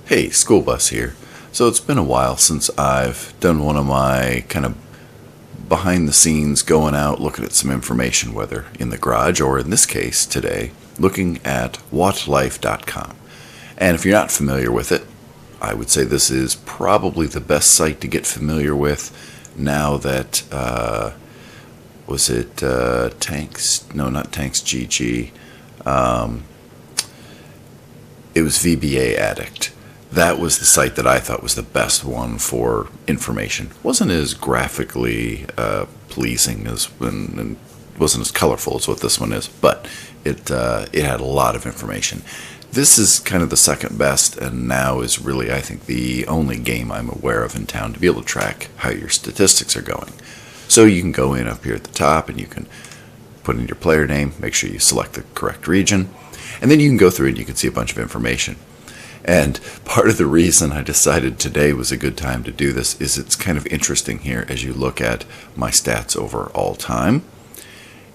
Hey, Schoolbus here. So it's been a while since I've done one of my kind of behind the scenes going out looking at some information, whether in the garage or in this case today, looking at whatlife.com. And if you're not familiar with it, I would say this is probably the best site to get familiar with now that, was it Tanks? No, not Tanks GG. It was VBA Addict. That was the site that I thought was the best one for information. Wasn't as graphically pleasing as and wasn't as colorful as what this one is, but it had a lot of information. This is kind of the second best, and now is really, I think, the only game I'm aware of in town to be able to track how your statistics are going. So you can go in up here at the top, and you can put in your player name, make sure you select the correct region, and then you can go through and you can see a bunch of information. And part of the reason I decided today was a good time to do this is it's kind of interesting here as you look at my stats over all time.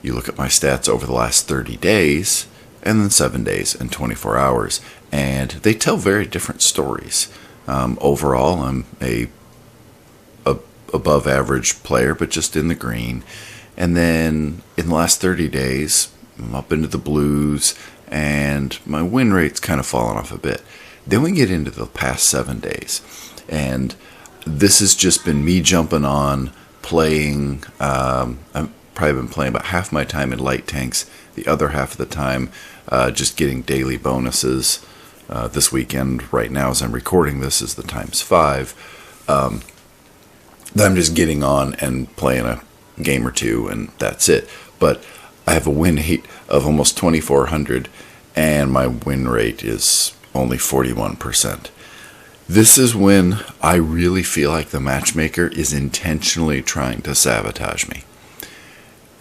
You look at my stats over the last 30 days, and then 7 days and 24 hours. And they tell very different stories. Overall, I'm a above average player, but just in the green. And then in the last 30 days, I'm up into the blues, and my win rate's kind of fallen off a bit. Then we get into the past 7 days, and this has just been me jumping on, playing. I've probably been playing about half my time in light tanks, the other half of the time just getting daily bonuses. This weekend, right now as I'm recording this, is the ×5. I'm just getting on and playing a game or two, and that's it. But I have a win rate of almost 2,400, and my win rate is only 41%. This is when I really feel like the matchmaker is intentionally trying to sabotage me.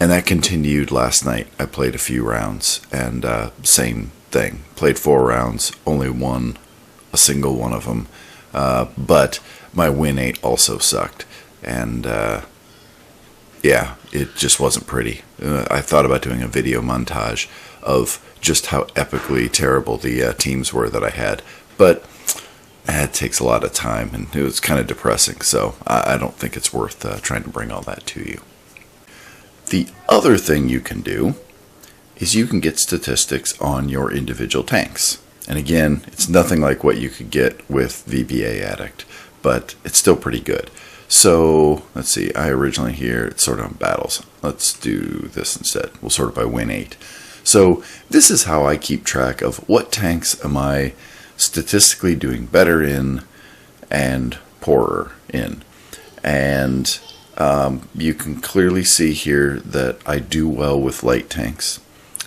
And that continued last night. I played a few rounds, and same thing. Played 4 rounds, only won a single one of them. But my win rate also sucked. And yeah, it just wasn't pretty. I thought about doing a video montage of just how epically terrible the teams were that I had, but it takes a lot of time, and it was kind of depressing, so I don't think it's worth trying to bring all that to you. The other thing you can do is you can get statistics on your individual tanks. And again, it's nothing like what you could get with VBA Addict, but it's still pretty good. So let's see, I originally here, it's sorted on battles. Let's do this instead. We'll sort it by win 8. So this is how I keep track of what tanks am I statistically doing better in and poorer in. And you can clearly see here that I do well with light tanks.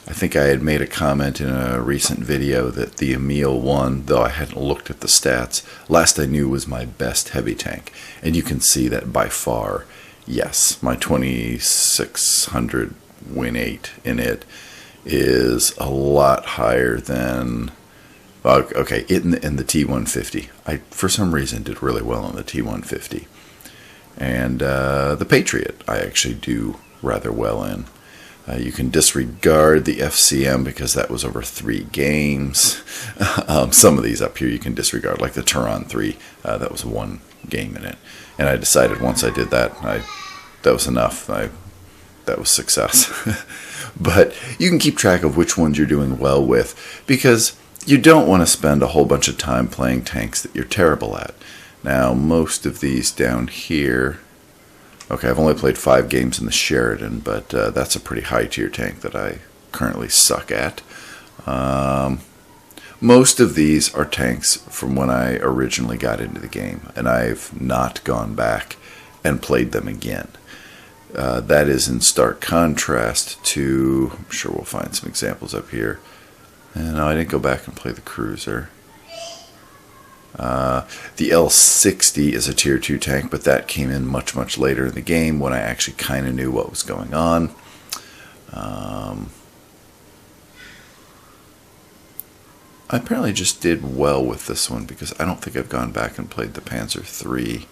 I think I had made a comment in a recent video that the Emil 1, though I hadn't looked at the stats, last I knew was my best heavy tank. And you can see that by far, yes, my 2,600 win 8 in it is a lot higher than, okay, in the T150. I, for some reason, did really well on the T150. And the Patriot, I actually do rather well in. You can disregard the FCM because that was over 3 games. Some of these up here you can disregard, like the Turon 3. That was 1 game in it. And I decided once I did that, that was enough. That was success. But you can keep track of which ones you're doing well with, because you don't want to spend a whole bunch of time playing tanks that you're terrible at. Now, most of these down here, okay, I've only played 5 games in the Sheridan, but that's a pretty high tier tank that I currently suck at. Most of these are tanks from when I originally got into the game, and I've not gone back and played them again. That is in stark contrast to, I'm sure we'll find some examples up here. And no, I didn't go back and play the Cruiser. The L60 is a tier 2 tank, but that came in much, much later in the game when I actually kind of knew what was going on. I apparently just did well with this one because I don't think I've gone back and played the Panzer III.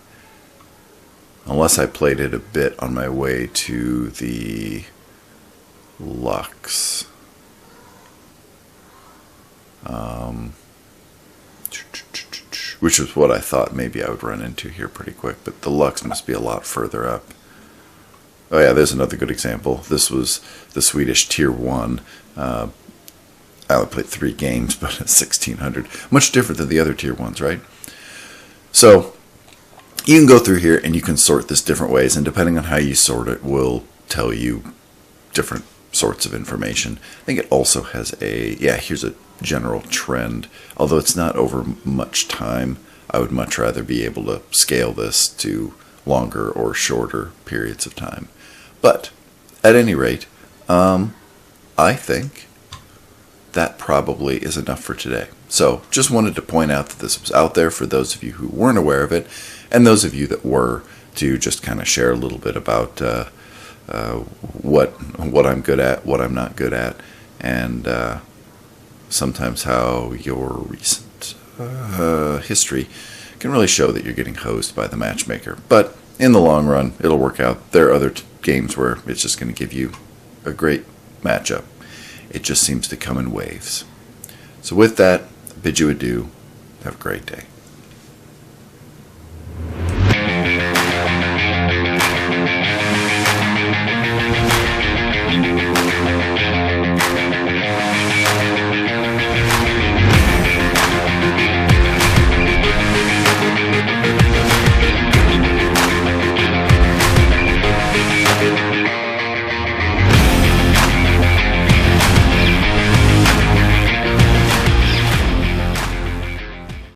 Unless I played it a bit on my way to the Lux. which was what I thought maybe I would run into here pretty quick, but the Lux must be a lot further up. Oh yeah, there's another good example. This was the Swedish Tier 1. I only played 3 games, but at 1600. Much different than the other Tier 1s, right? So you can go through here and you can sort this different ways, and depending on how you sort it will tell you different sorts of information. I think it also has here's a general trend. Although it's not over much time, I would much rather be able to scale this to longer or shorter periods of time. But at any rate, I think that probably is enough for today. So just wanted to point out that this was out there for those of you who weren't aware of it, and those of you that were, to just kind of share a little bit about what I'm good at, what I'm not good at, and sometimes how your recent history can really show that you're getting hosed by the matchmaker. But in the long run, it'll work out. There are other games where it's just going to give you a great matchup. It just seems to come in waves. So with that, I bid you adieu. Have a great day.